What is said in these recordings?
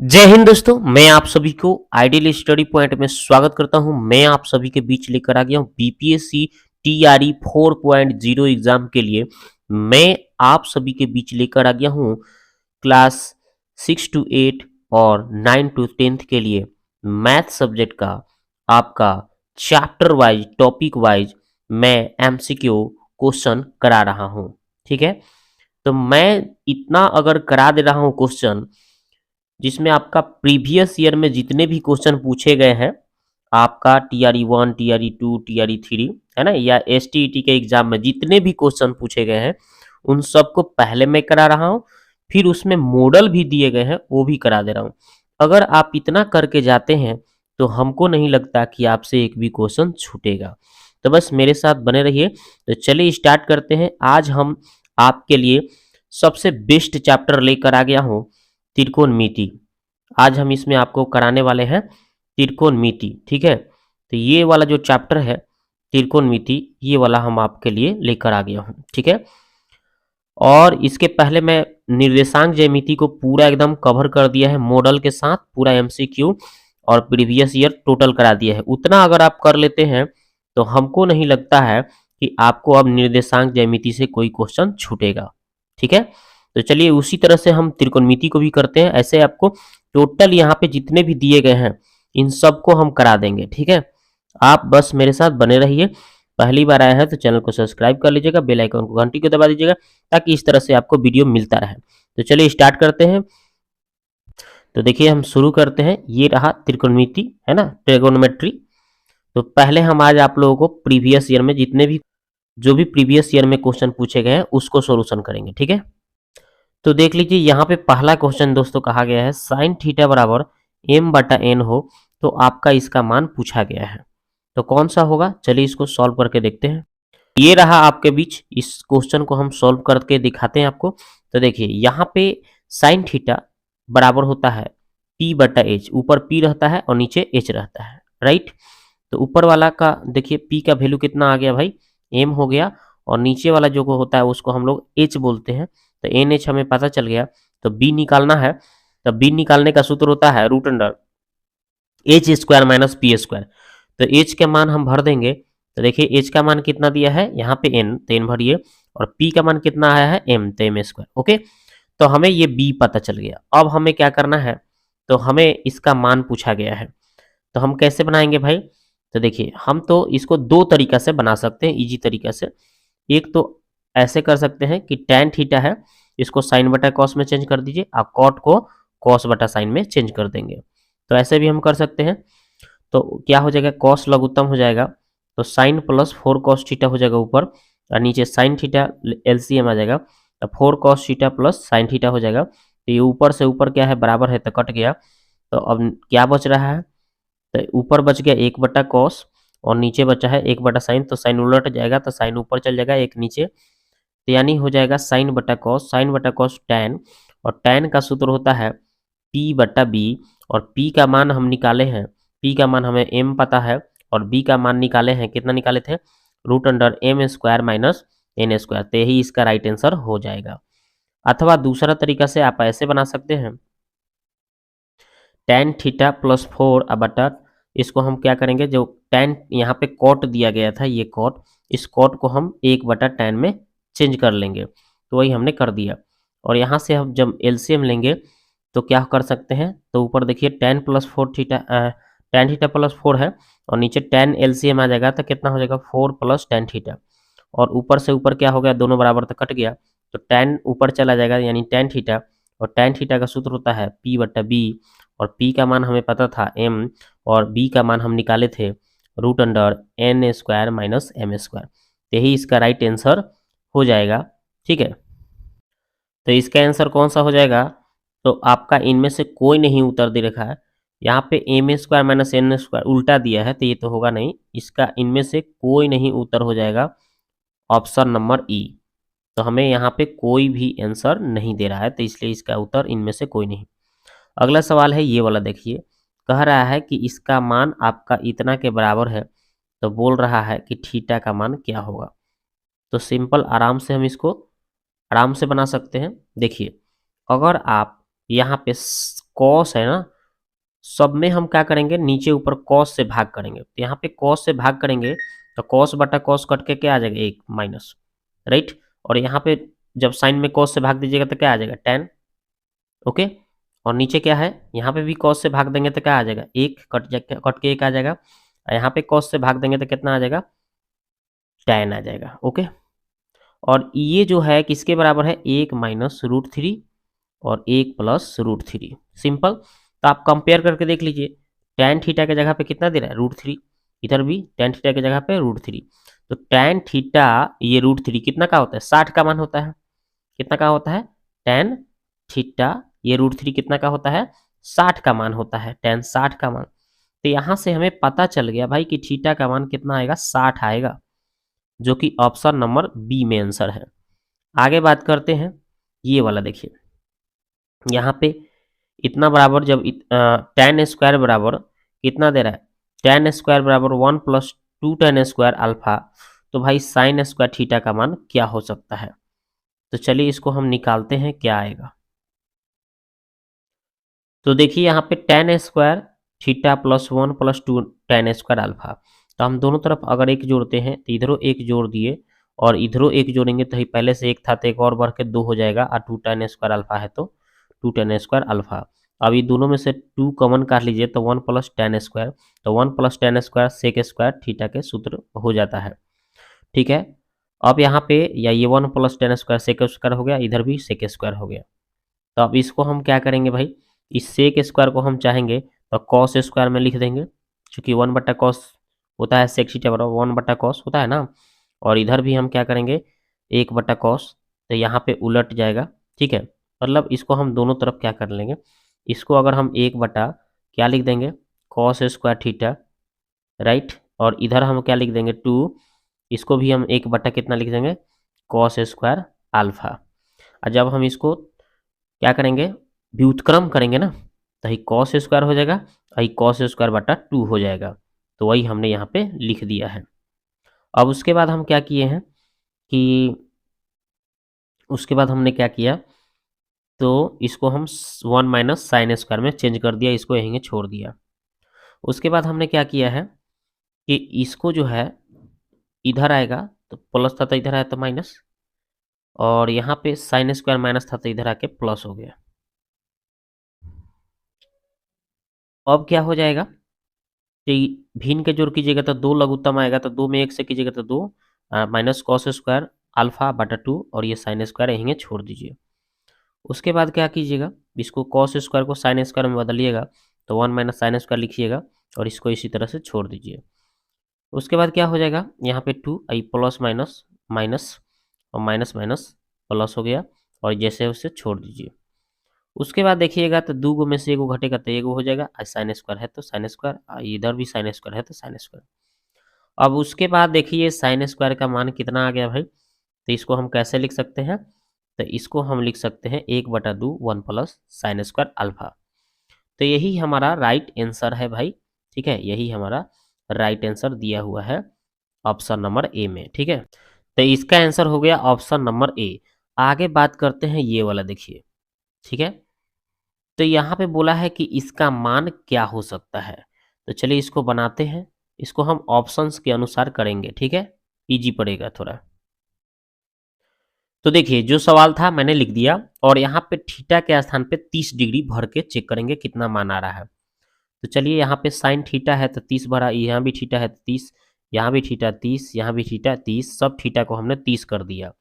जय हिंद दोस्तों, मैं आप सभी को आइडियल स्टडी पॉइंट में स्वागत करता हूं। मैं आप सभी के बीच लेकर आ गया हूं बीपीएससी टीआरई 4.0 एग्जाम के लिए। मैं आप सभी के बीच लेकर आ गया हूं क्लास 6 to 8 और 9 to 10th के लिए मैथ सब्जेक्ट का आपका चैप्टर वाइज टॉपिक वाइज मैं एमसीक्यू क्वेश्चन करा रहा हूं। ठीक है, तो मैं इतना अगर करा दे रहा हूं क्वेश्चन जिसमें आपका प्रीवियस ईयर में जितने भी क्वेश्चन पूछे गए हैं, आपका टीआरई 1 टीआरई 2 टीआरई 3 है ना, या एसटीईटी के एग्जाम में जितने भी क्वेश्चन पूछे गए हैं उन सबको पहले मैं करा रहा हूं, फिर उसमें मॉडल भी दिए गए हैं वो भी करा दे रहा हूं। अगर आप इतना करके जाते हैं तो हमको नहीं लगता कि आपसे एक भी क्वेश्चन छूटेगा। तो बस मेरे साथ बने रहिए। तो चलिए स्टार्ट करते हैं। आज हम आपके लिए सबसे बेस्ट चैप्टर लेकर आ गया हूं, त्रिकोणमिति। आज हम इसमें आपको कराने वाले हैं त्रिकोणमिति। ठीक है, तो ये वाला जो चैप्टर है त्रिकोणमिति, ये वाला हम आपके लिए लेकर आ गया हूँ। ठीक है, और इसके पहले मैं निर्देशांक ज्यामिति को पूरा एकदम कवर कर दिया है मॉडल के साथ, पूरा एमसीक्यू और प्रीवियस ईयर टोटल करा दिया है। उतना अगर आप कर लेते हैं तो हमको नहीं लगता है कि आपको अब निर्देशांक ज्यामिति से कोई क्वेश्चन छूटेगा। ठीक है, तो चलिए उसी तरह से हम त्रिकोणमिति को भी करते हैं। ऐसे आपको टोटल यहाँ पे जितने भी दिए गए हैं इन सबको हम करा देंगे। ठीक है, आप बस मेरे साथ बने रहिए। पहली बार आया है तो चैनल को सब्सक्राइब कर लीजिएगा, बेल आइकन को घंटी को दबा दीजिएगा ताकि इस तरह से आपको वीडियो मिलता रहे। तो चलिए स्टार्ट करते हैं। तो देखिए हम शुरू करते हैं। ये रहा त्रिकोणमिति, है ना, ट्रिगोनोमेट्री। तो पहले हम आज आप लोगों को प्रीवियस ईयर में जितने भी जो भी प्रीवियस ईयर में क्वेश्चन पूछे गए हैं उसको सोल्यूशन करेंगे। ठीक है, तो देख लीजिए यहाँ पे पहला क्वेश्चन दोस्तों कहा गया है साइन थीटा बराबर m/n हो तो आपका इसका मान पूछा गया है। तो कौन सा होगा, चलिए इसको सॉल्व करके देखते हैं। ये रहा आपके बीच, इस क्वेश्चन को हम सॉल्व करके दिखाते हैं आपको। तो देखिए यहाँ पे साइन थीटा बराबर होता है p/h, ऊपर p रहता है और नीचे h रहता है, राइट। तो ऊपर वाला का देखिए p का वैल्यू कितना आ गया भाई, m हो गया, और नीचे वाला जो होता है उसको हम लोग h बोलते हैं। तो NH हमें पता चल गया। तो b निकालना है, तो b निकालने का सूत्र होता है root under h² minus p²। तो h के मान हम भर देंगे। तो देखिए h का मान कितना दिया है यहाँ पे n, तो n भरिए, और p का मान कितना आया है m, तो m²। ओके, तो हमें ये b पता चल गया। अब हमें क्या करना है, तो हमें इसका मान पूछा गया है। तो हम कैसे बनाएंगे भाई, तो देखिए हम तो इसको दो तरीका से बना सकते हैं, इजी तरीका से। एक तो ऐसे कर सकते हैं कि tan थीटा है इसको साइन बटा कॉस में चेंज कर दीजिए, आप कॉट को कॉस बटा साइन में चेंज कर देंगे। तो ऐसे भी हम कर सकते हैं। तो क्या हो जाएगा, कॉस लघुत्तम हो जाएगा, तो साइन प्लस 4 कॉस थीटा हो जाएगा ऊपर, और नीचे साइन थीटा एलसीएम आ जाएगा, तो 4 cos theta plus sine theta हो जाएगा। तो ये ऊपर से ऊपर क्या है, बराबर है तो कट गया। तो अब क्या बच रहा है, तो ऊपर बच गया 1/cos और नीचे बचा है 1/sin। तो साइन उलट जाएगा तो साइन ऊपर चल जाएगा, एक नीचे, तो यानी हो जाएगा sin/cos tan, और tan का सूत्र होता है p/b, और p का मान हम निकाले हैं, p का मान हमें m पता है और b का मान निकाले हैं, कितना निकाले थे, root under m² minus n²। तो यही इसका राइट आंसर हो जाएगा। अथवा दूसरा तरीका से आप ऐसे बना सकते हैं, tan थीटा प्लस 4 इसको हम क्या करेंगे, जो tan यहाँ पे कॉट दिया गया था, ये कॉट, इस कॉट को हम 1/tan में चेंज कर लेंगे। तो वही हमने कर दिया। और यहाँ से हम जब एलसीएम लेंगे तो क्या कर सकते हैं, तो ऊपर देखिए tan थीटा प्लस 4 है, और नीचे tan एलसीएम आ जाएगा तो कितना हो जाएगा 4 प्लस tan थीटा, और ऊपर से ऊपर क्या हो गया, दोनों बराबर तो कट गया, तो tan ऊपर चला जाएगा यानी tan थीटा, और tan थीटा का सूत्र होता है p/b, और p का मान हमें पता था m, और b का मान हम निकाले थे root under n² minus m²। तो यही इसका राइट आंसर हो जाएगा। ठीक है, तो इसका आंसर कौन सा हो जाएगा, तो आपका इनमें से कोई नहीं उत्तर दे रखा है। यहाँ पे m² माइनस n² उल्टा दिया है तो ये तो होगा नहीं, इसका इनमें से कोई नहीं उत्तर हो जाएगा ऑप्शन नंबर ई। तो हमें यहाँ पे कोई भी आंसर नहीं दे रहा है, तो इसलिए इसका उत्तर इनमें से कोई नहीं। अगला सवाल है ये वाला, देखिए कह रहा है कि इसका मान आपका इतना के बराबर है, तो बोल रहा है कि थीटा का मान क्या होगा। तो सिंपल आराम से हम इसको आराम से बना सकते हैं। देखिए अगर आप यहाँ पे कॉस है ना, सब में हम क्या करेंगे, नीचे ऊपर कॉस से भाग करेंगे। तो यहाँ पे कॉस से भाग करेंगे तो कॉस बटा कॉस कट के क्या आ जाएगा, एक माइनस, राइट। और यहाँ पे जब साइन में कॉस से भाग दीजिएगा तो क्या आ जाएगा, टेन, ओके। और नीचे क्या है, यहाँ पे भी कॉस से भाग देंगे तो क्या आ जाएगा, एक कट के एक आ जाएगा। और यहाँ पे कॉस से भाग देंगे तो कितना आ जाएगा, टेन आ जाएगा, ओके। और ये जो है किसके बराबर है, एक माइनस रूट थ्री और एक प्लस रूट थ्री, सिंपल। तो आप कंपेयर करके देख लीजिए, टेन थीटा के जगह पे कितना दे रहा है, रूट थ्री, इधर भी टेन थीटा के जगह पे रूट थ्री। तो टेन थीटा ये रूट थ्री कितना का होता है, 60 का मान होता है। कितना का होता है, टेन थीटा ये रूट थ्री कितना का होता है, 60 का मान होता है, टेन 60 का मान। तो यहाँ से हमें पता चल गया भाई कि थीटा का मान कितना आएगा, 60 आएगा, जो कि ऑप्शन नंबर बी में आंसर है। आगे बात करते हैं, ये वाला देखिए, यहाँ पे इतना बराबर जब टेन स्क्वायर बराबर कितना दे रहा है, टेन स्क्वायर बराबर 1 + 2 tan² अल्फा। तो भाई साइन स्क्वायर थीटा का मान क्या हो सकता है, तो चलिए इसको हम निकालते हैं क्या आएगा। तो देखिए यहाँ पे ten square theta plus 1 + 2 tan² alpha. तो हम दोनों तरफ अगर एक जोड़ते हैं तो इधरों एक जोड़ दिए और इधरों एक जोड़ेंगे तो ही पहले से एक था तो एक और बढ़ के 2 हो जाएगा, और 2 tan² अल्फा है तो 2 tan² अल्फा। अब ये दोनों में से 2 कॉमन काट लीजिए तो 1 + tan², तो 1 + tan² sec² थीटा के सूत्र हो जाता है, ठीक है। अब यहाँ पे या ये 1 + tan² sec² हो गया, इधर भी sec² हो गया। तो अब इसको हम क्या करेंगे भाई, इस सेक स्क्वायर को हम चाहेंगे तो कॉस स्क्वायर में लिख देंगे, क्योंकि 1/cos होता है, सेक थीटा बराबर 1/cos होता है ना। और इधर भी हम क्या करेंगे, 1/cos, तो यहाँ पे उलट जाएगा, ठीक है। मतलब इसको हम दोनों तरफ क्या कर लेंगे, इसको अगर हम 1/ क्या लिख देंगे, cos² थीटा, राइट। और इधर हम क्या लिख देंगे, 2, इसको भी हम 1/ कितना लिख देंगे, cos² अल्फा। और जब हम इसको क्या करेंगे, व्युत्क्रम करेंगे ना, तो ही cos² हो जाएगा, ही cos²/2 हो जाएगा। तो वही हमने यहाँ पे लिख दिया है। अब उसके बाद हम क्या किए हैं कि उसके बाद हमने क्या किया, तो इसको हम 1 - sin² में चेंज कर दिया, इसको यहीं छोड़ दिया। उसके बाद हमने क्या किया है कि इसको जो है इधर आएगा तो प्लस था तो इधर आया तो माइनस, और यहाँ पे sin² माइनस था तो इधर आके प्लस हो गया। अब क्या हो जाएगा कि भिन्न के जोड़ कीजिएगा तो 2 लघुत्तम आएगा, तो 2 में 1 से कीजिएगा तो 2 माइनस cos² अल्फा/2, और ये sin² यहीं छोड़ दीजिए। उसके बाद क्या कीजिएगा, इसको cos² को sin² में बदलिएगा, तो 1 - sin² लिखिएगा और इसको इसी तरह से छोड़ दीजिए। उसके बाद क्या हो जाएगा, यहाँ पे 2 आई प्लस माइनस माइनस और माइनस माइनस प्लस हो गया, और जैसे उसे छोड़ दीजिए। उसके बाद देखिएगा तो 2 गो में से एगो घटेगा तो एगो हो जाएगा, sin² है तो sin², इधर भी sin² है तो sin²। अब उसके बाद देखिए sin² का मान कितना आ गया भाई, तो इसको हम कैसे लिख सकते हैं, तो इसको हम लिख सकते हैं 1/2 1 + sin² अल्फा। तो यही हमारा राइट आंसर है भाई, ठीक है, यही हमारा राइट आंसर दिया हुआ है ऑप्शन नंबर ए में, ठीक है। तो इसका आंसर हो गया ऑप्शन नंबर ए। आगे बात करते हैं ये वाला, देखिए, ठीक है। तो यहाँ पे बोला है कि इसका मान क्या हो सकता है, तो चलिए इसको बनाते हैं, इसको हम ऑप्शंस के अनुसार करेंगे, ठीक है, इजी पड़ेगा थोड़ा। तो देखिए जो सवाल था मैंने लिख दिया, और यहाँ पे थीटा के स्थान पे 30 डिग्री भर के चेक करेंगे कितना मान आ रहा है। तो चलिए यहाँ पे साइन थीटा है तो 30 भरा, यहाँ भी थीटा है तो 30, यहाँ भी थीटा 30, यहाँ भी थीटा 30, सब थीटा को हमने 30 कर दिया।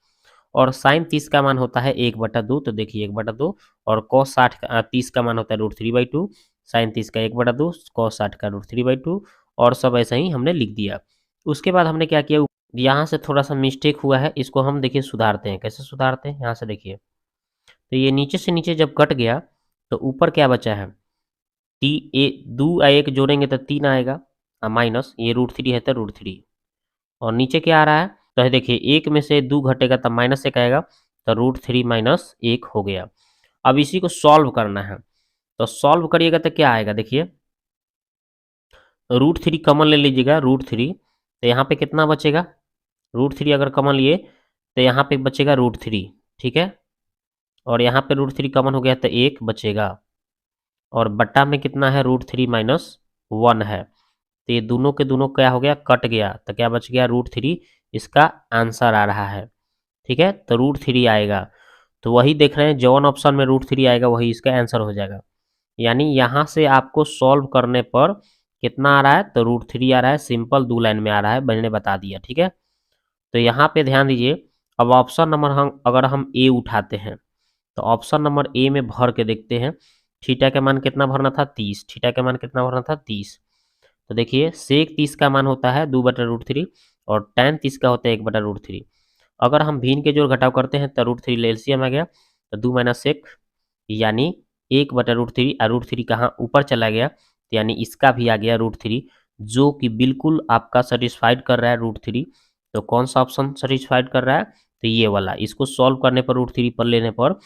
और साइन 30 का मान होता है 1/2, तो देखिए 1/2, और कॉस 30 का मान होता है √3/2, साइन 30 का 1/2, कॉस 60 का √3/2, और सब ऐसा ही हमने लिख दिया। उसके बाद हमने क्या किया, यहाँ से थोड़ा सा मिस्टेक हुआ है, इसको हम देखिए सुधारते हैं, कैसे सुधारते हैं, यहाँ से देखिए, तो ये नीचे से नीचे जब कट गया तो ऊपर क्या बचा है, 2 और 1 जोड़ेंगे तो 3 आएगा, माइनस ये √3 है तो √3, और नीचे क्या आ रहा है, तो देखिए 1 में से 2 घटेगा तब -1 आएगा, तो √3 - 1 हो गया। अब इसी को सॉल्व करना है, तो सॉल्व करिएगा तो क्या आएगा, देखिए √3 कॉमन ले लीजिएगा, √3, तो यहाँ पे कितना बचेगा, √3 अगर कॉमन लिए तो यहाँ पे बचेगा √3, ठीक है। और यहाँ पे √3 कॉमन हो गया तो 1 बचेगा, और बट्टा में कितना है, √3 - 1 है। तो ये दोनों के दोनों क्या हो गया, कट गया, तो क्या बच गया, √3। इसका आंसर आ रहा है। ठीक है, तो √3 आएगा। तो वही देख रहे हैं, जौन ऑप्शन में √3 आएगा वही इसका आंसर हो जाएगा। यानी यहाँ से आपको सॉल्व करने पर कितना आ रहा है, तो √3 आ रहा है। सिंपल 2 लाइन में आ रहा है, मैंने बता दिया। ठीक है, तो यहाँ पे ध्यान दीजिए। अब ऑप्शन नंबर हम अगर हम ए उठाते हैं, तो ऑप्शन नंबर ए में भर के देखते हैं। थीटा का मान कितना भरना था, 30। थीटा का मान कितना भरना था, 30। तो देखिए सेक 30 का मान होता है 2/√3 और tan 30 का होता है 1/√3। अगर हम भिन्न के जोड़ घटाव करते हैं तो √3 एलसीएम आ गया, तो 2 - सेक यानी 1/√3। और √3 कहाँ ऊपर चला गया, यानी इसका भी आ गया √3, जो कि बिल्कुल आपका सेटिस्फाइड कर रहा है √3। तो कौन सा ऑप्शन सेटिस्फाइड कर रहा है, तो ये वाला। इसको सॉल्व करने पर √3 पर लेने पर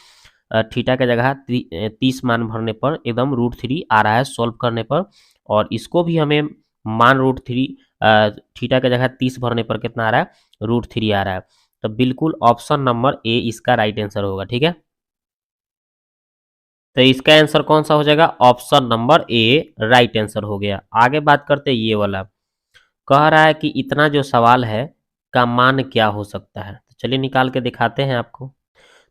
थीटा की जगह 30 मान भरने पर एकदम √3 आ रहा है सॉल्व करने पर। और इसको भी हमें मान √3 थीटा की जगह 30 भरने पर कितना आ रहा है, √3 आ रहा है। तो बिल्कुल ऑप्शन नंबर ए इसका राइट आंसर होगा। ठीक है, तो इसका आंसर कौन सा हो जाएगा, ऑप्शन नंबर ए राइट आंसर हो गया। आगे बात करते हैं ये वाला। कह रहा है कि इतना जो सवाल है का मान क्या हो सकता है, तो चलिए निकाल के दिखाते हैं आपको।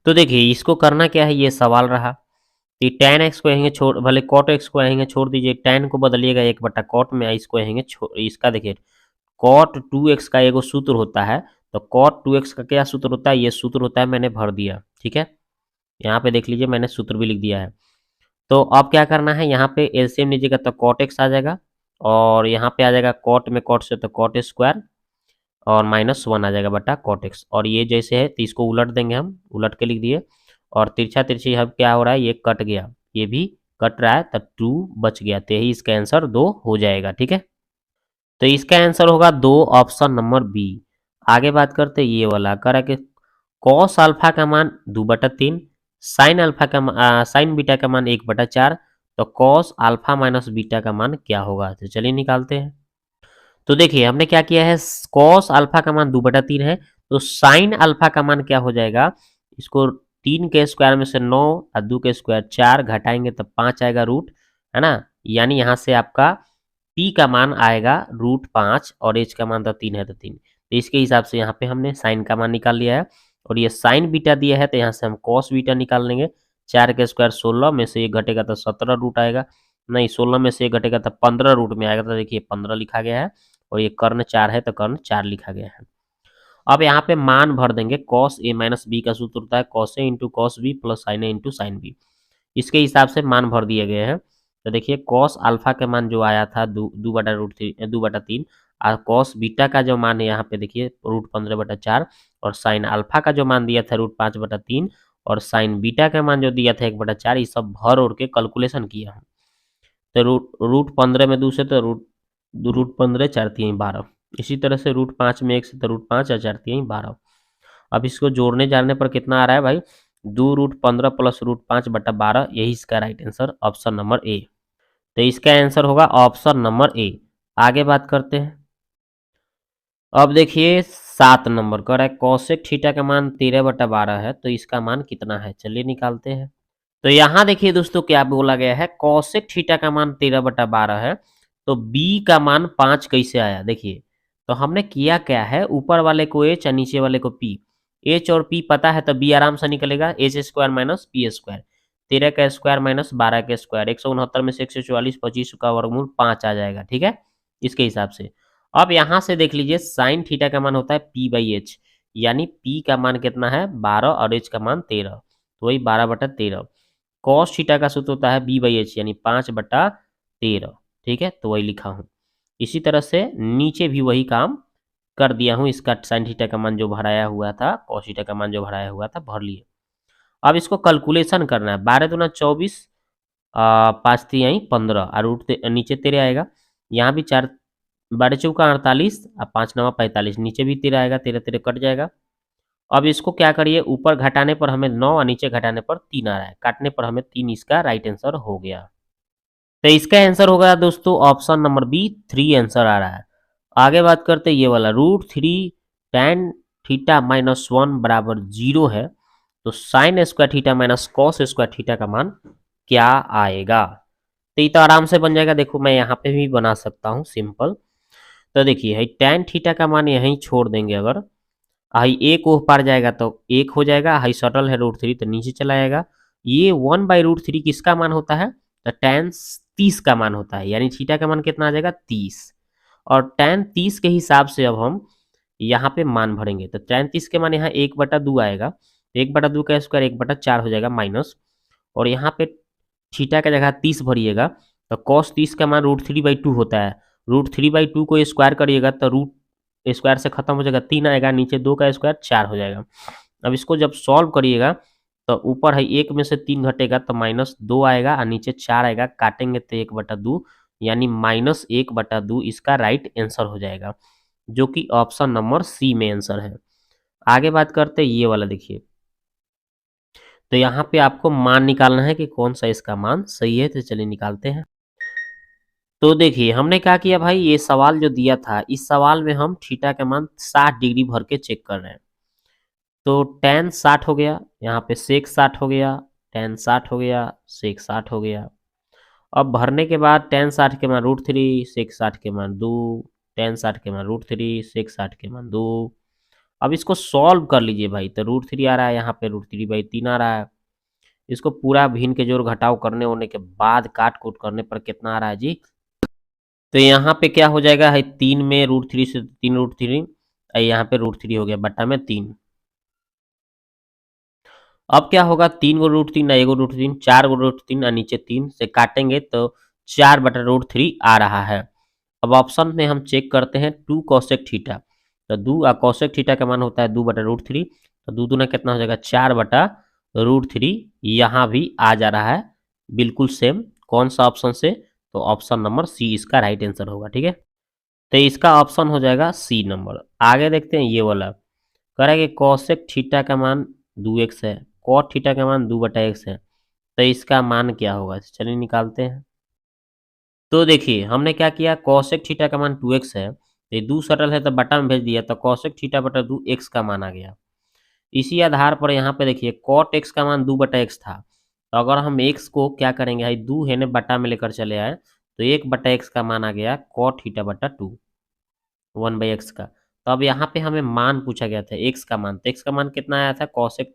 तो देखिए इसको करना क्या है, ये सवाल रहा कि tan x को यहीं छोड़, भले cot x को यहीं छोड़ दीजिए, tan को बदलिएगा 1/cot में, इसको यहीं इसका देखिए cot 2x का एगो सूत्र होता है। तो cot 2x का क्या सूत्र होता है, ये सूत्र होता है, मैंने भर दिया। ठीक है, यहाँ पे देख लीजिए मैंने सूत्र भी लिख दिया है। तो अब क्या करना है, यहाँ पे एलसीएम लीजिएगा तो cot x आ जाएगा, और यहाँ पे आ जाएगा cot में cot से तो cot स्क्वायर, और -1 आ जाएगा बटा cot x। और ये जैसे है तो इसको उलट देंगे, हम उलट के लिख दिए। और तिरछा तिरछी अब क्या हो रहा है, ये कट गया, ये भी कट रहा है, तो 2 बच गया, तो यही इसका आंसर 2 हो जाएगा। ठीक है, तो इसका आंसर होगा 2, ऑप्शन नंबर बी। आगे बात करते हैं ये वाला। कह रहा है कि कॉस अल्फा का मान 2/3, साइन अल्फा का साइन बीटा का मान 1/4। तो कॉस अल्फा माइनस बीटा का मान क्या होगा, तो चलिए निकालते हैं। तो देखिए हमने क्या किया है, कॉस अल्फा का मान 2/3 है, तो साइन अल्फा का मान क्या हो जाएगा, इसको 3 के स्क्वायर में से 9 और 2 के स्क्वायर 4 घटाएंगे तब 5 आएगा रूट, है ना। यानी यहाँ से आपका पी का मान आएगा √5 और एच का मान तो 3 है, तो 3। तो इसके हिसाब से यहाँ पे हमने साइन का मान निकाल लिया है। और ये साइन बीटा दिया है, तो यहाँ से हम कॉस बीटा निकाल लेंगे। 4 के स्क्वायर 16 में से ये घटेगा तो 17 रूट आएगा, नहीं 16 में से ये घटेगा तो 15 रूट में आएगा, तो देखिए 15 लिखा गया है। और ये कर्ण 4 है तो कर्ण 4 लिखा गया है। अब यहाँ पे मान भर देंगे, कॉस ए माइनस बी का सूत्र होता है cos A into cos B plus sine A into sine B. इसके हिसाब से मान भर दिए गए हैं। तो देखिए कॉस अल्फा का मान जो आया था 2/√3 और कॉस बीटा का जो मान है यहाँ पे देखिए √15/4, और साइन अल्फा का जो मान दिया था √5/3, और साइन बीटा का मान जो दिया था 1/4, ये सब भर और के कैलकुलेशन किया है। तो √15 में 2 से तो √15 4 3 12। इसी तरह से √5 में 1 से तो √5 और 4 3 12। अब इसको जोड़ने जाने पर कितना आ रहा है भाई, 2√15 प्लस √5/12, यही इसका राइट आंसर ऑप्शन नंबर ए। तो इसका आंसर होगा ऑप्शन नंबर ए। आगे बात करते हैं। अब देखिए 7 नंबर कर रहा है, कॉसेक थीटा का मान 13/12 है, तो इसका मान कितना है, चलिए निकालते हैं। तो यहाँ देखिए दोस्तों क्या बोला गया है, कॉसेक थीटा का मान 13/12 है, तो बी का मान 5 कैसे आया, देखिए। तो हमने किया क्या है, ऊपर वाले को एच और नीचे वाले को पी। एच और पी पता है तो बी आराम से निकलेगा, H square minus P square. 13 का स्क्वायर माइनस 12 का स्क्वायर, 169 में से 144, 25 का वर्गमूल 5 आ जाएगा। ठीक है, इसके हिसाब से। अब यहाँ से देख लीजिए साइन थीटा का मान होता है p/h, यानी p का मान कितना है 12 और h का मान 13, तो वही 12/13। कॉस थीटा का सूत्र होता है b/h यानी 5/13। ठीक है, तो वही लिखा हूँ। इसी तरह से नीचे भी वही काम कर दिया हूँ, इसका साइन थीटा का मान जो भराया हुआ था, कॉस थीटा का मान जो भराया हुआ था भर लिए। अब इसको कैलकुलेशन करना है, 12 दूना 24, 5 3 15 और रूट नीचे 13 आएगा। यहाँ भी 4 12 चौका 48 और 5 9 45, नीचे भी 13 आएगा, 13 13 कट जाएगा। अब इसको क्या करिए, ऊपर घटाने पर हमें 9 और नीचे घटाने पर 3 आ रहा है, काटने पर हमें 3, इसका राइट आंसर हो गया। तो इसका आंसर होगा दोस्तों ऑप्शन नंबर बी, 3 आंसर आ रहा है। आगे बात करते हैं ये वाला, √3 tan थीटा माइनस 1 बराबर 0 है, तो sine square theta minus cos square theta का मान क्या आएगा। तो ये तो आराम से बन जाएगा। देखो मैं यहाँ पे भी बना सकता हूँ सिंपल। तो देखिए tan थीटा का मान यहीं छोड़ देंगे, अगर हाई एक ओह पार जाएगा तो एक हो जाएगा, हाई सटल है √3 तो नीचे चला जाएगा। ये 1/√3 किसका मान होता है? तो tan 30 का मान होता है, यानी थीटा का मान कितना आ जाएगा? 30। और tan 30 के हिसाब से अब हम यहाँ पे मान भरेंगे। तो tan 30 के मान यहाँ 1/2 आएगा, 1/2 का स्क्वायर 1/4 हो जाएगा माइनस, और यहाँ पे थीटा का जगह 30 भरिएगा तो cos 30 का मान √3/2 होता है। √3/2 को स्क्वायर करिएगा तो रूट स्क्वायर से खत्म हो जाएगा, 3 आएगा, नीचे 2 का स्क्वायर 4 हो जाएगा। अब इसको जब सॉल्व करिएगा तो ऊपर है 1 में से 3 घटेगा तो -2 आएगा और नीचे 4 आएगा, काटेंगे तो 1/2, यानी -1/2 इसका राइट आंसर हो जाएगा, जो कि ऑप्शन नंबर सी में आंसर है। आगे बात करते हैं ये वाला। देखिए तो यहाँ पे आपको मान निकालना है कि कौन सा इसका मान सही है। तो चलिए निकालते हैं। तो देखिए हमने क्या किया भाई, ये सवाल जो दिया था, इस सवाल में हम थीटा का मान 60 डिग्री भर के चेक कर रहे हैं। तो tan 60 हो गया, यहाँ पे sec 60 हो गया, tan 60 हो गया, sec 60 हो गया। अब भरने के बाद tan 60 के मान √3, sec 60 के मान 2, tan 60 के मान √3, sec 60 के मान 2। अब इसको सॉल्व कर लीजिए भाई। तो √3 आ रहा है, यहाँ पे √3/3 आ रहा है। इसको पूरा भिन्न के जोड़ घटाव करने होने के बाद काट कूट करने पर कितना आ रहा है जी? तो यहाँ पे क्या हो जाएगा है, 3 में √3 से 3 √3, यहाँ पे √3 हो गया बटा में 3। अब क्या होगा, 3 गो √3 1 गो √3, 4 गो √3 और नीचे 3 से काटेंगे तो 4/√3 आ रहा है। अब ऑप्शन में हम चेक करते हैं 2 cosec थीटा। तो 2 cosec थीटा का मान होता है 2/√3, तो 2 दूना कितना हो जाएगा 4/√3। यहाँ भी आ जा रहा है बिल्कुल सेम। कौन सा ऑप्शन से? तो ऑप्शन नंबर सी इसका राइट आंसर होगा। ठीक है, तो इसका ऑप्शन हो जाएगा सी नंबर। आगे देखते हैं ये वाला। कह रहा है कि cosec थीटा का मान 2x है, cot थीटा का मान 2/x है, तो इसका मान क्या होगा? चलिए निकालते हैं। तो देखिए हमने क्या किया, cosec थीटा का मान 2x है, ये 2 सटल है तो बटा में भेज दिया, तो cosec थीटा बटा 2 x का मान आ गया। इसी आधार पर यहाँ पे देखिए cot x का मान 2/x था, तो अगर हम x को क्या करेंगे भाई, 2 है ने बटा में लेकर चले आए तो 1/x का मान आ गया cot थीटा बटा 2, 1/x का। तो अब यहाँ पे हमें मान पूछा गया था x का मान, तो x का मान कितना आया था cosec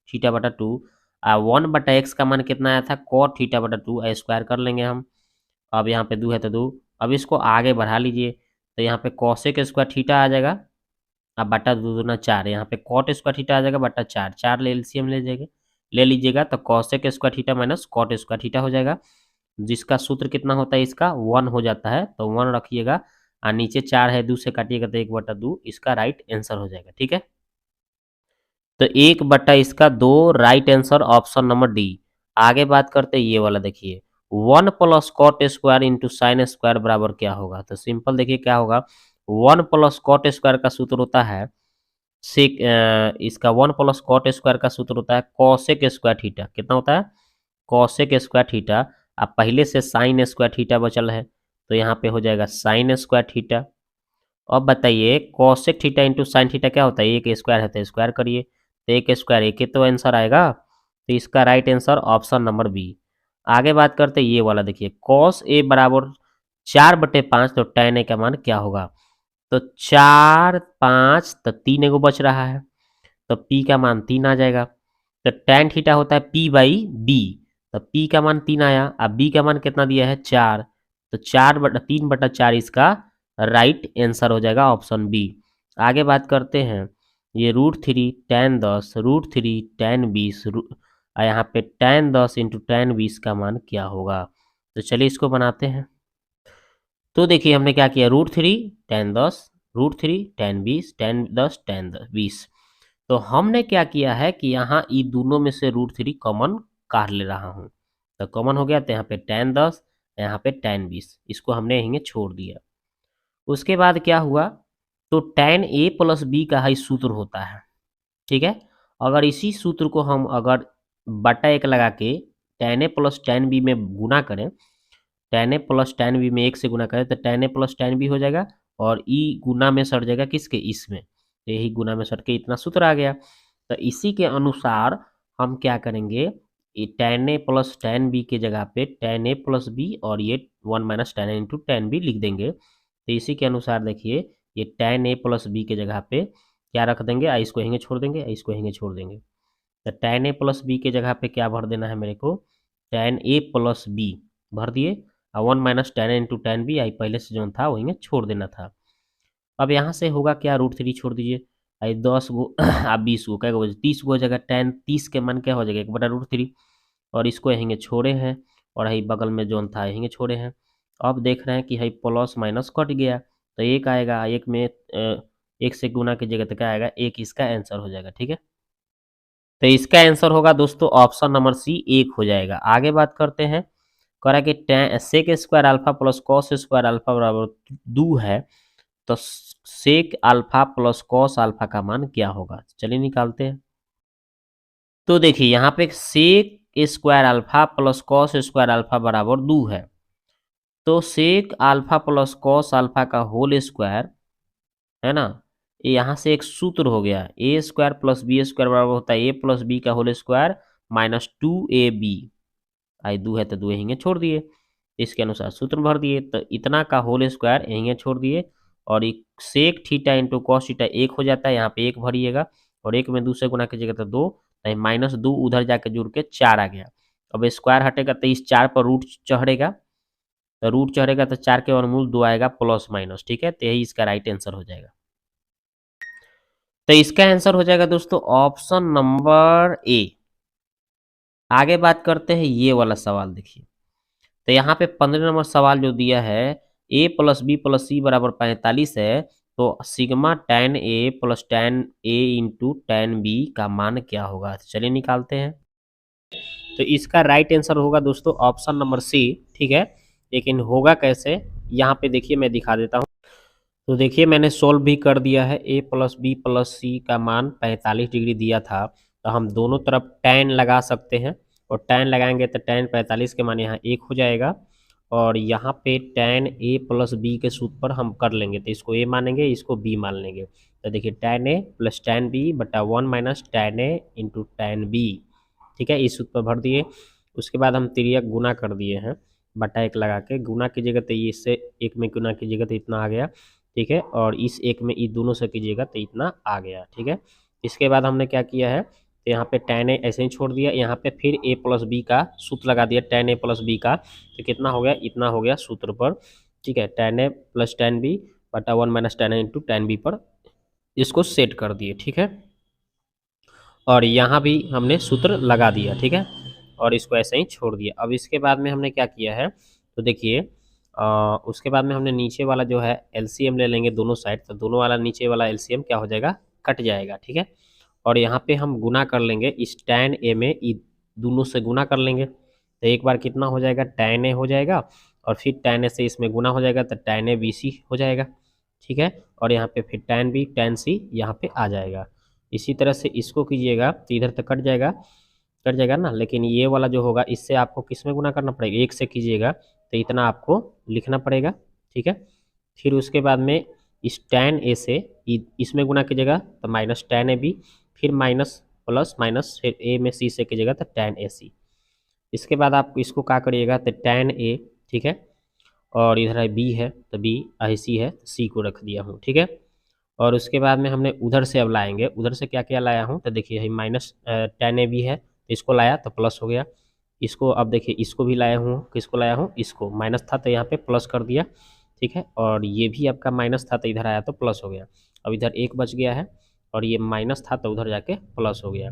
थीटा बटा 2, 1/x का मान कितना आया था cot थीटा बटा 2, स्क्वायर कर लेंगे हम। अब यहाँ पे 2 है तो 2, अब इसको आगे बढ़ा लीजिए तो यहाँ पे cosec स्क्वायर थीटा आ जाएगा, अब बटा 2 दूना 4, यहाँ पे cot स्क्वायर थीटा आ जाएगा बटा 4, 4 ले एलसीएम ले लीजिएगा तो cosec square theta minus cot square theta हो जाएगा, जिसका सूत्र कितना होता है इसका 1 हो जाता है, तो 1 रखिएगा और नीचे 4 है, 2 से काटिएगा तो 1/2 इसका राइट आंसर हो जाएगा। ठीक है, तो 1 इसका 2 right answer option number D. आगे बात करते हैं ये वाला। देखिए 1 + cot square into sine square बराबर क्या होगा? तो सिंपल देखिए क्या होगा, 1 + cot स्क्वायर का सूत्र होता है इसका 1 + cot स्क्वायर का सूत्र होता है cosec स्क्वायर थीटा। कितना होता है? cosec square theta. अब पहले से साइन स्क्वायर थीटा बचल है तो यहाँ पे हो जाएगा साइन स्क्वायर थीटा। अब बताइए cosec theta into sine theta क्या होता है? एक स्क्वायर है तो स्क्वायर करिए, तो एक स्क्वायर एक ही तो आंसर आएगा, तो इसका right answer option number B. आगे बात करते हैं ये वाला। देखिए cos a बराबर 4/5, तो tan a का मान क्या होगा? तो 4 5 तो 3 एगो बच रहा है, तो p का मान 3 आ जाएगा। तो tan थीटा होता है p/b, तो p का मान 3 आया, अब b का मान कितना दिया है 4, तो 3/4 इसका राइट आंसर हो जाएगा ऑप्शन बी। आगे बात करते हैं ये √3 tan 10, √3 tan 20, यहाँ पे tan 10 इंटू tan 20 का मान क्या होगा? तो चलिए इसको बनाते हैं। तो देखिए हमने क्या किया, √3 tan 10, √3 tan 20, tan 10 tan 20। तो हमने क्या किया है कि यहाँ ये दोनों में से √3 कॉमन काट ले रहा हूँ, तो कॉमन हो गया, तो यहाँ पे tan 10, यहाँ पे tan 20, इसको हमने यहीं छोड़ दिया। उसके बाद क्या हुआ, तो tan a + b का ही सूत्र होता है। ठीक है, अगर इसी सूत्र को हम अगर बटा 1 लगा के tan a + tan b में गुना करें, tan a + tan b में 1 से गुना करें तो tan a + tan b हो जाएगा, और ई गुना में सट जाएगा किसके? इसमें, तो यही गुना में सट के इतना सूत्र आ गया। तो इसी के अनुसार हम क्या करेंगे, tan a plus tan b के जगह पे tan a प्लस b और ये 1 minus tan a into tan b लिख देंगे। तो इसी के अनुसार देखिए ये tan a प्लस b के जगह पे क्या रख देंगे, आई इसको यहीं छोड़ देंगे, आई इसको यहीं छोड़ देंगे। तो tan a प्लस b के जगह पे क्या भर देना है मेरे को, tan a प्लस b भर दिए और 1 minus tan a into tan b आई पहले से जो था वहीं छोड़ देना था। अब यहाँ से होगा क्या, √3 छोड़ दीजिए, आई 10 गो आप 20 गो क्या 30 गो हो जाएगा, tan 30 के मन क्या हो जाएगा 1/√3 और इसको यहीं छोड़े हैं और यही बगल में जोन था यहीं छोड़े हैं। अब देख रहे हैं कि यही प्लस माइनस कट गया तो एक आएगा, एक में एक से गुना कीजिएगा तो क्या आएगा, एक इसका आंसर हो जाएगा। ठीक है, तो इसका आंसर होगा दोस्तों ऑप्शन नंबर सी, एक हो जाएगा। आगे बात करते हैं, कह रहा है कि sec square alpha plus cos square alpha बराबर 2 है, तो sec alpha plus cos alpha का मान क्या होगा, चलिए निकालते हैं। तो देखिए यहाँ पे sec square alpha plus cos square alpha बराबर 2 है, तो sec alpha plus cos alpha का होल स्क्वायर है ना, यहाँ से एक सूत्र हो गया, A square plus B square बराबर होता है ए प्लस बी का होल स्क्वायर माइनस 2ab। आई 2 है तो 2 यहीं छोड़ दिए, इसके अनुसार सूत्र भर दिए, तो इतना का होल स्क्वायर यहीं छोड़ दिए और sec theta into cos theta एक हो जाता है, यहाँ पे एक भरिएगा और एक में 2 से गुना कीजिएगा तो 2, माइनस 2 उधर जाके जुड़ के 4 आ गया। अब स्क्वायर हटेगा तो इस 4 पर रूट चढ़ेगा, तो रूट चढ़ेगा तो 4 के वर्गमूल 2 आएगा प्लस माइनस। ठीक है, तो यही इसका राइट आंसर हो जाएगा। तो इसका आंसर हो जाएगा दोस्तों ऑप्शन नंबर ए। आगे बात करते हैं ये वाला सवाल, देखिए तो यहाँ पे 15 नंबर सवाल जो दिया है, a प्लस बी प्लस सी बराबर 45 है, तो sigma tan a plus tan a into tan b का मान क्या होगा, चलिए निकालते हैं। तो इसका राइट आंसर होगा दोस्तों ऑप्शन नंबर सी। ठीक है, लेकिन होगा कैसे, यहाँ पे देखिए मैं दिखा देता हूँ। तो देखिए मैंने सोल्व भी कर दिया है, a प्लस बी प्लस सी का मान 45 डिग्री दिया था, तो हम दोनों तरफ tan लगा सकते हैं और tan लगाएंगे तो tan 45 के मान यहाँ 1 हो जाएगा और यहाँ पे tan a प्लस बी के सूत्र पर हम कर लेंगे, तो इसको a मानेंगे इसको b मान लेंगे। तो देखिए tan a plus tan b बटा 1 minus tan a into tan b। ठीक है, इस सूत्र पर भर दिए, उसके बाद हम तिर्यक गुना कर दिए हैं, बटा 1 लगा के गुना कीजिएगा तो ये इससे एक में गुना कीजिएगा तो इतना आ गया। ठीक है, और इस एक में इस दोनों से कीजिएगा तो इतना आ गया। ठीक है, इसके बाद हमने क्या किया है, तो यहाँ पे tan a ऐसे ही छोड़ दिया, यहाँ पे फिर a प्लस बी का सूत्र लगा दिया, tan a प्लस बी का, तो कितना हो गया, इतना हो गया सूत्र पर। ठीक है, tan a plus tan b बटा 1 minus tan a into tan b पर इसको सेट कर दिए। ठीक है, और यहाँ भी हमने सूत्र लगा दिया। ठीक है, और इसको ऐसे ही छोड़ दिया। अब इसके बाद में हमने क्या किया है, तो देखिए उसके बाद में हमने नीचे वाला जो है एलसीएम ले लेंगे दोनों साइड, तो दोनों वाला नीचे वाला एलसीएम क्या हो जाएगा, कट जाएगा। ठीक है, और यहाँ पे हम गुना कर लेंगे, इस tan a में दोनों से गुना कर लेंगे, तो एक बार कितना हो जाएगा, tan a हो जाएगा और फिर tan a से इसमें गुना हो जाएगा तो tan a bc हो जाएगा। ठीक है, और यहाँ पे फिर tan b tan c यहाँ पे आ जाएगा। इसी तरह से इसको कीजिएगा तो इधर तक कट जाएगा ना, लेकिन ये वाला जो होगा इससे आपको किस में गुना करना पड़ेगा, एक से कीजिएगा तो इतना आपको लिखना पड़ेगा। ठीक है, फिर उसके बाद में इस tan a से इसमें गुना कीजिएगा तो माइनस tan a b, फिर माइनस प्लस माइनस फिर a में c से कीजिएगा तो tan a c। इसके बाद आप इसको क्या करिएगा तो tan a, ठीक है, और इधर है b है तो b, c है तो c को रख दिया हूँ। ठीक है, और उसके बाद में हमने उधर से अब लाएंगे, उधर से क्या क्या लाया हूँ तो देखिए माइनस tan a b है तो इसको लाया तो प्लस हो गया, इसको अब देखिए इसको भी लाया हूँ, किसको लाया हूँ, इसको माइनस था तो यहाँ पे प्लस कर दिया। ठीक है, और ये भी आपका माइनस था तो इधर आया तो प्लस हो गया, अब इधर एक बच गया है और ये माइनस था तो उधर जाके प्लस हो गया।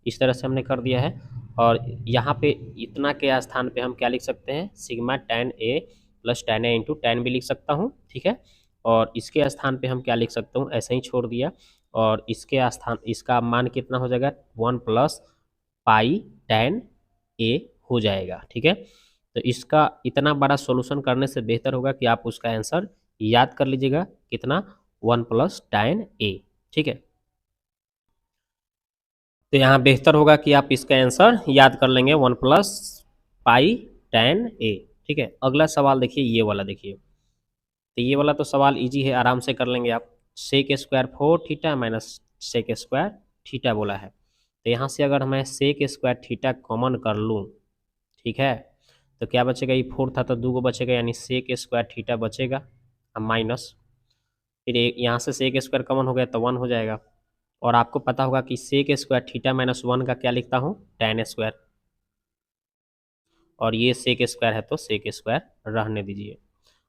इस तरह से हमने कर दिया है, और यहाँ पे इतना के स्थान पे हम क्या लिख सकते हैं, sigma tan a plus tan a into tan b लिख सकता हूँ। ठीक है, और इसके स्थान पे हम क्या लिख सकता हूँ, ऐसे ही छोड़ दिया, और इसके स्थान इसका मान कितना हो जाएगा, 1 प्लस पाई tan a हो जाएगा। ठीक है, तो इसका इतना बड़ा सॉल्यूशन करने से बेहतर होगा कि आप उसका आंसर याद कर लीजिएगा, कितना, 1 प्लस tan a। ठीक है, तो यहाँ बेहतर होगा कि आप इसका आंसर याद कर लेंगे, 1 प्लस पाई tan a। ठीक है, अगला सवाल देखिए, ये वाला देखिए, तो ये वाला तो सवाल इजी है, आराम से कर लेंगे आप। Sec square 4 theta minus sec square theta बोला है, तो तो यहाँ से अगर मैं सेक स्क्वायर थीटा कॉमन कर लूँ, ठीक है, तो क्या बचेगा, ये 4 था तो 2 को बचेगा, यानी सेक स्क्वायर थीटा बचेगा, अब माइनस, फिर यहाँ से सेक स्क्वायर कॉमन हो गया तो 1 हो जाएगा। और आपको पता होगा कि सेक स्क्वायर थीटा माइनस 1 का क्या लिखता हूँ, tan स्क्वायर, और ये सेक स्क्वायर है तो सेक स्क्वायर रहने दीजिए।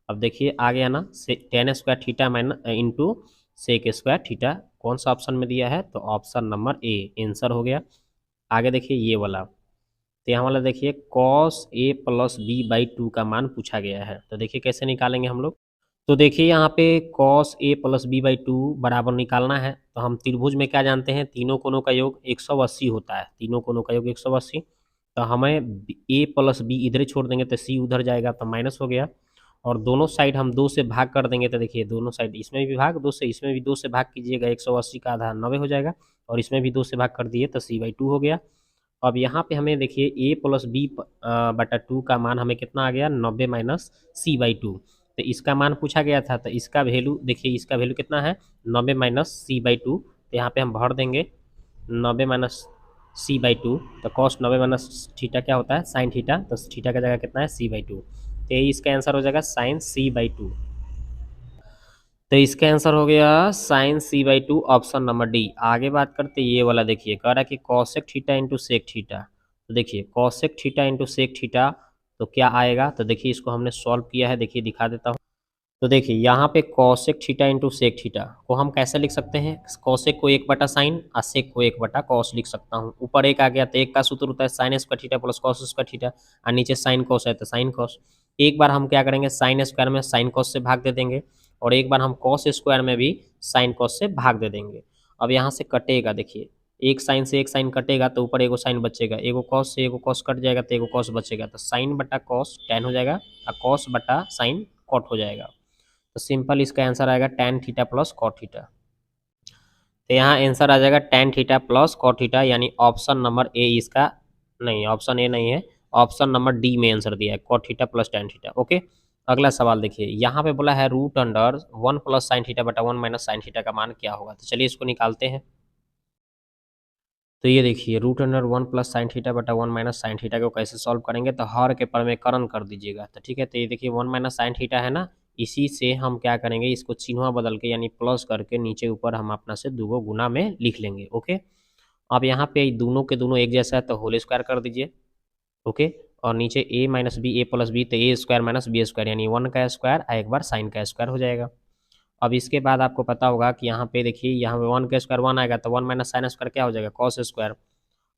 अब देखिए आ गया ना, tan square theta minus into sec square theta, कौन सा ऑप्शन में दिया है, तो ऑप्शन नंबर ए आंसर हो गया। आगे देखिए ये वाला, तो यहाँ वाला देखिए cos A plus B by 2 का मान पूछा गया है, तो देखिए कैसे निकालेंगे हम लोग। तो देखिए यहाँ पे cos A plus B by 2 बराबर निकालना है, तो हम त्रिभुज में क्या जानते हैं, तीनों कोनों का योग 180 होता है, तीनों कोनों का योग 180। तो हमें ए प्लस बी इधर ही छोड़ देंगे तो सी उधर जाएगा तो माइनस हो गया, और दोनों साइड हम 2 से भाग कर देंगे तो देखिए दोनों साइड, इसमें भी भाग 2 से, इसमें भी 2 से भाग कीजिएगा, 180 का आधा 90 हो जाएगा, और इसमें भी 2 से भाग कर दिए तो सी बाई 2 हो गया। अब यहाँ पे हमें देखिए ए प्लस बी बटा 2 का मान हमें कितना आ गया, 90 माइनस सी बाई 2, तो इसका मान पूछा गया था, तो इसका वैल्यू देखिए, इसका वैल्यू कितना है, 90 माइनस सी बाई 2, तो यहाँ पे हम भर देंगे 90 माइनस सी बाई 2, तो कॉस 90 माइनस थीटा क्या होता है, साइन थीटा, तो थीटा का जगह कितना है, सी बाई 2, तो इसका आंसर हो जाएगा साइन सी बाई 2। तो इसका आंसर हो गया sine C by 2, option number D. आगे बात करते ये वाला, देखिए कह रहा है कि cosec theta into sec theta, तो देखिए cosec theta into sec theta तो क्या आएगा, तो देखिए इसको हमने सॉल्व किया है, देखिए दिखा देता हूँ। तो देखिए यहाँ पे cosec theta into sec theta को हम कैसे लिख सकते हैं, कॉसेक को 1/sin और सेक को 1/cos लिख सकता हूँ। ऊपर एक आ गया तो एक का सूत्र होता है sine square theta plus cos square theta, और नीचे साइन कॉस है तो साइन कॉस। एक बार हम क्या करेंगे, साइन स्क्वायर में साइन कॉस से भाग दे देंगे, और एक बार हम कॉस स्क्वायर में भी साइन कॉस से भाग दे देंगे। अब यहाँ से कटेगा, देखिए एक साइन से एक साइन कटेगा तो ऊपर एगो साइन बचेगा, एगो कॉस से एगो कॉस कट जाएगा तो एगो कॉस बचेगा, तो साइन बटा कॉस टेन हो जाएगा, और कॉस बटा साइन कॉट हो जाएगा। तो सिंपल इसका आंसर आएगा tan theta plus cot theta. तो यहाँ आंसर आ जाएगा tan theta plus cot theta, यानी ऑप्शन नंबर ए इसका, नहीं ऑप्शन ए नहीं है, ऑप्शन नंबर डी में आंसर दिया है, cot theta plus tan theta. Okay, अगला सवाल देखिए, यहाँ पे बोला है root under 1 plus sine theta बटा 1 माइनस साइन थीटा का मान क्या होगा, तो चलिए इसको निकालते हैं। तो ये देखिए root under 1 plus sine theta बटा 1 माइनस साइन थीटा को कैसे सॉल्व करेंगे, तो हर के परिमेयकरण कर दीजिएगा, तो ठीक है। तो ये देखिए 1 माइनस साइन थीटा है ना, इसी से हम क्या करेंगे, इसको चिन्ह बदल के यानी प्लस करके नीचे ऊपर हम अपना से 2 गुना में लिख लेंगे। ओके, अब यहाँ पे दोनों के दोनों एक जैसा है तो होल स्क्वायर कर दीजिए। ओके, और नीचे ए माइनस बी ए प्लस बी, तो A square minus B square, यानी 1 का स्क्वायर एक बार साइन का स्क्वायर हो जाएगा। अब इसके बाद आपको पता होगा कि यहाँ पे देखिए, यहाँ पे 1 का स्क्वायर 1 आएगा तो 1 माइनस साइन स्क्वायर क्या हो जाएगा, कॉस स्क्वायर।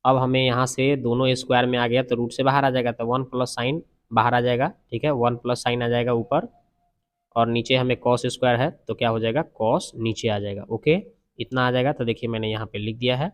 अब हमें यहाँ से दोनों स्क्वायर में आ गया तो रूट से बाहर आ जाएगा, तो 1 प्लस साइन बाहर आ जाएगा, ठीक है, 1 प्लस साइन आ जाएगा ऊपर, और नीचे हमें कॉस स्क्वायर है तो क्या हो जाएगा, कॉस नीचे आ जाएगा। ओके, इतना आ जाएगा, तो देखिए मैंने यहाँ पे लिख दिया है,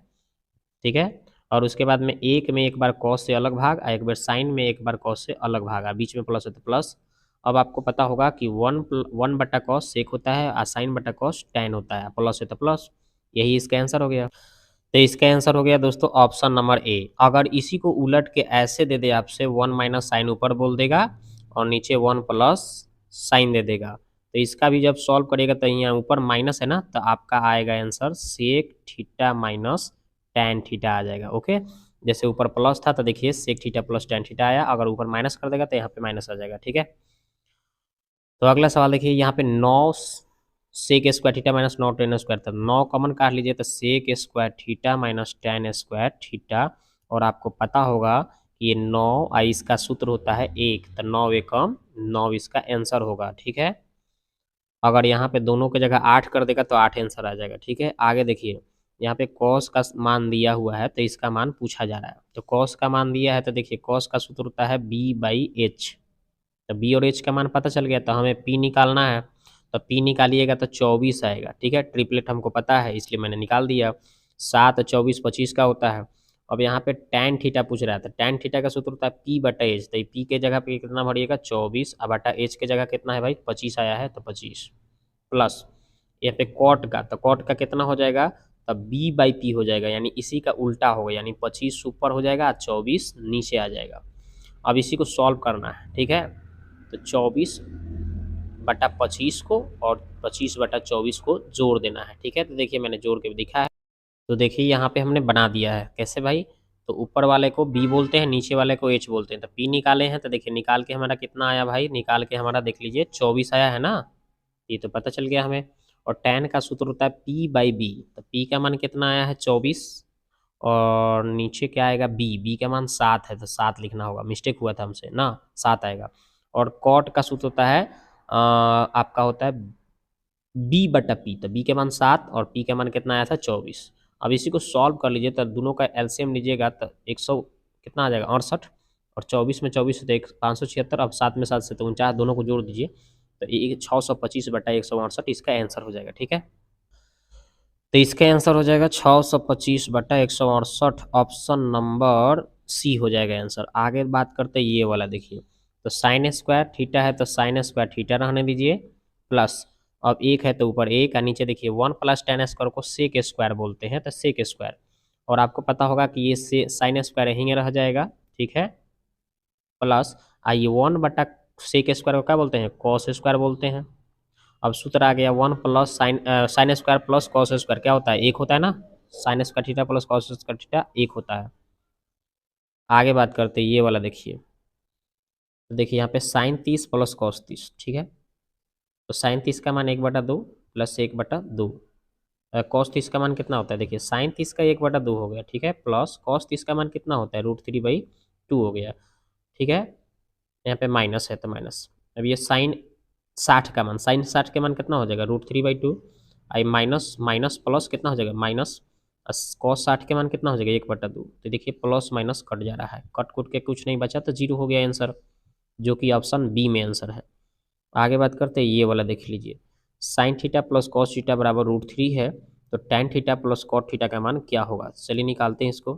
ठीक है। और उसके बाद में एक में एक बार कॉस से अलग भाग, एक बार साइन में एक बार कॉस से अलग भागा, बीच में प्लस है तो प्लस। अब आपको पता होगा कि 1/cos सेक होता है और साइन बटा कॉस टैन होता है, प्लस है तो प्लस, यही इसका आंसर हो गया। तो इसका आंसर हो गया दोस्तों ऑप्शन नंबर ए। अगर इसी को उलट के ऐसे दे दे आपसे, 1 माइनस साइन ऊपर बोल देगा और नीचे 1 प्लस साइन दे देगा, तो इसका भी जब सॉल्व करेगा तो यहाँ ऊपर माइनस है ना, तो आपका आएगा answer sec theta minus tan theta आ जाएगा। ओके, जैसे ऊपर प्लस था तो देखिए sec theta plus tan theta आया, अगर ऊपर माइनस कर देगा तो यहाँ पे माइनस आ जाएगा, ठीक है। तो अगला सवाल देखिए, यहाँ पे 9 sec square theta minus 9 tan square था, 9 कॉमन काट लीजिए तो sec square theta minus tan square theta, और आपको पता होगा कि ये 9 आई इसका सूत्र होता है 1, तो 9 एकम 9 इसका आंसर होगा, ठीक है। अगर यहाँ पे दोनों की जगह 8 कर देगा तो 8 आंसर आ जाएगा, ठीक है। आगे देखिए, यहाँ पे कॉस का मान दिया हुआ है तो इसका मान पूछा जा रहा है, तो कॉस का मान दिया है तो देखिए कॉस का सूत्र होता है बी बाई एच, तो बी और एच का मान पता चल गया, तो हमें पी निकालना है, तो पी निकालिएगा तो 24 आएगा, ठीक है। ट्रिपलेट हमको पता है इसलिए मैंने निकाल दिया, 7 24 25 का होता है। अब यहाँ पे टैन थीटा पूछ रहा था, टैन थीटा का सूत्र होता है पी बटा एच, तो पी के जगह पे कितना भरिएगा 24, अब बटा एच के जगह कितना है भाई 25 आया है तो 25 प्लस यहाँ पे कॉट का, तो कॉट का कितना हो जाएगा, तब बी बाई पी हो जाएगा, यानी इसी का उल्टा होगा, यानी 25 ऊपर हो जाएगा 24 नीचे आ जाएगा। अब इसी को सॉल्व करना है, ठीक है। तो 24/25 को और 25/24 को जोड़ देना है, ठीक है। तो देखिए मैंने जोड़ के दिखा है, तो देखिए यहाँ पे हमने बना दिया है, कैसे भाई? तो ऊपर वाले को बी बोलते हैं, नीचे वाले को एच बोलते हैं। तो पी निकाले हैं, तो देखिए निकाल के हमारा कितना आया भाई? निकाल के हमारा देख लीजिए 24 आया है ना, ये तो पता चल गया हमें। और tan का सूत्र होता है पी बाई बी, तो पी का मान कितना आया है? 24। और नीचे क्या आएगा? बी का मान 7 है, तो 7 लिखना होगा, मिस्टेक हुआ था हमसे ना, 7 आएगा। और कॉट का सूत्र होता है आपका होता है बी बटा पी, तो बी के मान 7 और पी का मान कितना आया था? 24। अब इसी को सॉल्व कर लीजिए, तो दोनों का एलसीएम लीजिएगा तो 100 कितना आ जाएगा? 68। और 24 में 24 तो 576। अब 7 में 7 से तो 49, दोनों को जोड़ दीजिए तो 625 बटा 168 इसका आंसर हो जाएगा। ठीक है, तो इसका आंसर हो जाएगा 625 बटा 168, ऑप्शन नंबर सी हो जाएगा आंसर। आगे बात करते हैं ये वाला, देखिए तो साइन स्क्वायर थीटा है, तो साइन स्क्वायर थीटा रहने दीजिए, प्लस अब एक है तो ऊपर एक, और नीचे देखिए 1 प्लस tan स्क्वायर को सेक स्क्वायर बोलते हैं, तो सेक स्क्वायर। और आपको पता होगा कि ये से साइन स्क्वायर यहीं रह जाएगा, ठीक है, प्लस आइए 1 बटा सेक स्क्वायर को क्या बोलते हैं? कॉस स्क्वायर बोलते हैं। अब सूत्र आ गया 1 plus sine square plus cos square क्या होता है? एक होता है ना, sine square theta plus cos square theta एक होता है। आगे बात करते हैं ये वाला, देखिए तो देखिए यहाँ पे साइन 30 प्लस कॉस 30, ठीक है, तो साइन 30 का मान 1/2 प्लस 1/2। कॉस 30 का मान कितना होता है? देखिए साइन 30 का 1/2 हो गया, ठीक है, प्लस कॉस 30 का मान कितना होता है? √3/2 हो गया, ठीक है, यहाँ पे माइनस है तो माइनस। अब ये साइन 60 का मान, साइन 60 के मान कितना हो जाएगा? √3/2। आई माइनस माइनस प्लस कितना हो जाएगा? माइनस। कॉस 60 के मान कितना हो जाएगा? 1/2। तो देखिए प्लस माइनस कट जा रहा है, कट कुट के कुछ नहीं बचा तो 0 हो गया आंसर, जो कि ऑप्शन बी में आंसर है। आगे बात करते हैं ये वाला, देख लीजिए sine theta plus cos theta बराबर √3 है, तो tan theta plus cot theta का मान क्या होगा? चलिए निकालते हैं इसको।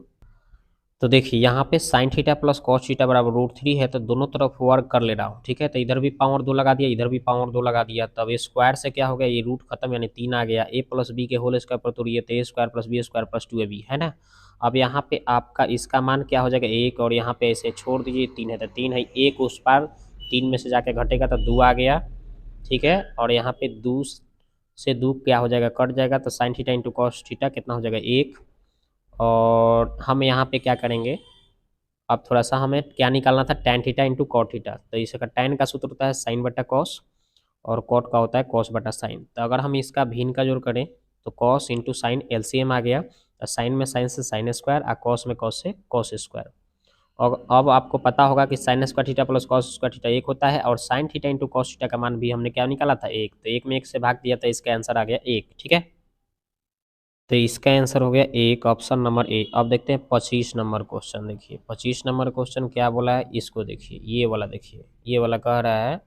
तो देखिए यहाँ पे sign theta plus cos theta बराबर √3 है, तो दोनों तरफ वर्क कर ले रहा हूँ, ठीक है, तो इधर भी पावर 2 लगा दिया, इधर भी पावर 2 लगा दिया, तब ये स्क्वायर से क्या हो गया? ये रूट खत्म, यानी 3 आ गया। ए प्लस बी के होल स्क्वायर पर तोड़िए तो A square plus B square plus 2ab है ना। अब यहाँ पे आपका इसका मान क्या हो जाएगा? 1, और यहाँ पे ऐसे छोड़ दीजिए, 3 है तो 3 है, एक उस पार 3 में से जाके घटेगा तो 2 आ गया, ठीक है, और यहाँ पे 2 से 2 क्या हो जाएगा? कट जाएगा, तो sine theta into cos theta कितना हो जाएगा? 1। और हम यहाँ पे क्या करेंगे? अब थोड़ा सा हमें क्या निकालना था? tan theta into cot theta, तो इसका tan का सूत्र होता है साइन बटा कॉस, और कॉट का होता है कॉस बटा साइन। तो अगर हम इसका भिन्न का जोड़ करें तो कॉस इंटू साइन एलसीएम आ गया, तो साइन में साइन से साइन स्क्वायर और कॉस में कॉस से कॉस स्क्वायर। और अब आपको पता होगा कि sine square theta plus cos square theta एक होता है, और sine theta into cos theta का मान भी हमने क्या निकाला था? 1, तो 1 में 1 से भाग दिया, तो इसका आंसर आ गया 1, ठीक है, तो इसका आंसर हो गया 1, ऑप्शन नंबर ए। अब देखते हैं 25 नंबर क्वेश्चन, देखिए 25 नंबर क्वेश्चन क्या बोला है, इसको देखिए, ये वाला देखिए, ये वाला कह रहा है,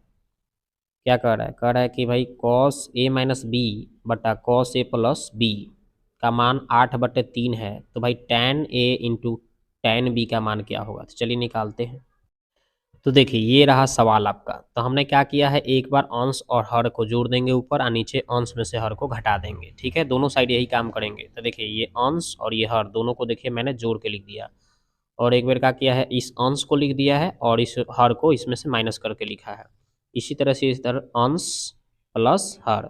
क्या कह रहा है? कह रहा है कि भाई कॉस ए माइनस बी बटा कॉस ए प्लस बी का मान 8/3 है, तो भाई tan ए इंटू tan बी का मान क्या होगा? तो चलिए निकालते हैं। तो देखिए ये रहा सवाल आपका, तो हमने क्या किया है? एक बार अंश और हर को जोड़ देंगे ऊपर, और नीचे अंश में से हर को घटा देंगे, ठीक है, दोनों साइड यही काम करेंगे। तो देखिए ये अंश और ये हर दोनों को देखिए मैंने जोड़ के लिख दिया, और एक बार क्या किया है? इस अंश को लिख दिया है और इस हर को इसमें से माइनस करके लिखा है। इसी तरह से इस तरह अंश प्लस हर,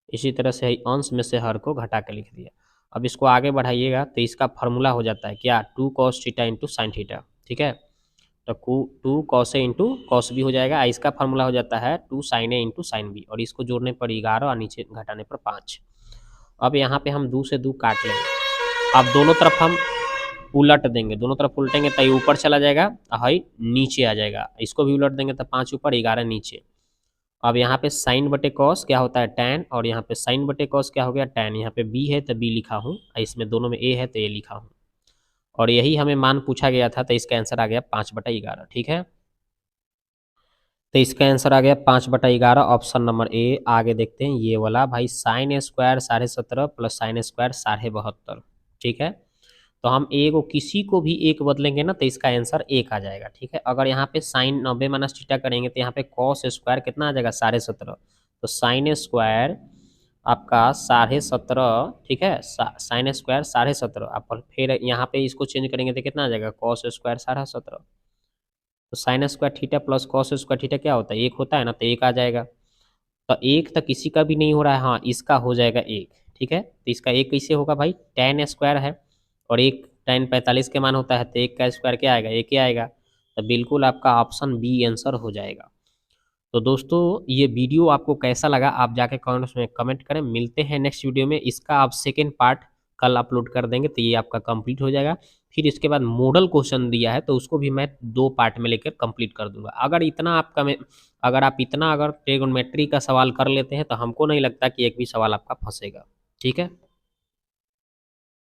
इसी तरह से ही अंश में से हर को घटा के लिख दिया। अब इसको आगे बढ़ाइएगा तो इसका फॉर्मूला हो जाता है क्या? 2 cos theta into sine theta, ठीक है, तो 2 cos ए इंटू कॉस बी हो जाएगा। इसका फार्मूला हो जाता है 2 sin ए इंटू साइन बी, और इसको जोड़ने पर 11 और नीचे घटाने पर 5। अब यहाँ पे हम 2 से 2 काट लेंगे, अब दोनों तरफ हम उलट देंगे, दोनों तरफ उलटेंगे तो ये ऊपर चला जाएगा, हाई नीचे आ जाएगा, इसको भी उलट देंगे तो 5 ऊपर 11 नीचे। अब यहाँ पे साइन बटे कॉस क्या होता है? टैन, और यहाँ पे साइन बटे कॉस क्या हो गया? टैन। यहाँ पे बी है तो बी लिखा हूँ, इसमें दोनों में ए है तो ए लिखा हूँ, और यही हमें मान पूछा गया था, तो इसका आंसर आ गया 5/11, ठीक है, तो इसका आंसर आ गया 5/11, ऑप्शन नंबर ए। आगे देखते हैं ये वाला, भाई sine square 17.5 plus sine square 72.5, ठीक है, तो हम ए को किसी को भी एक बदलेंगे ना तो इसका आंसर 1 आ जाएगा, ठीक है। अगर यहाँ पे साइन 90 माइनस थीटा करेंगे तो यहाँ पे कॉस स्क्वायर कितना आ जाएगा? 17.5, तो साइन स्क्वायर आपका 17.5, ठीक है, साइन स्क्वायर 17.5, आप फिर यहाँ पे इसको चेंज करेंगे तो कितना आ जाएगा? कॉस स्क्वायर 17.5, तो sine square theta plus cos square theta क्या होता है? 1 होता है ना, तो 1 आ जाएगा। तो 1 तो किसी का भी नहीं हो रहा है, हाँ इसका हो जाएगा 1, ठीक है, तो इसका एक कैसे होगा भाई, tan स्क्वायर है और एक tan 45 के मान होता है, तो एक का स्क्वायर क्या आएगा, एक ही आएगा। तो बिल्कुल आपका ऑप्शन बी आंसर हो जाएगा। तो दोस्तों ये वीडियो आपको कैसा लगा आप जाके कमेंट्स में कमेंट करें। मिलते हैं नेक्स्ट वीडियो में, इसका आप सेकेंड पार्ट कल अपलोड कर देंगे, तो ये आपका कंप्लीट हो जाएगा। फिर इसके बाद मॉडल क्वेश्चन दिया है तो उसको भी मैं 2 पार्ट में लेकर कंप्लीट कर दूंगा। अगर आप इतना अगर ट्रिग्नोमेट्री का सवाल कर लेते हैं तो हमको नहीं लगता कि एक भी सवाल आपका फंसेगा। ठीक है।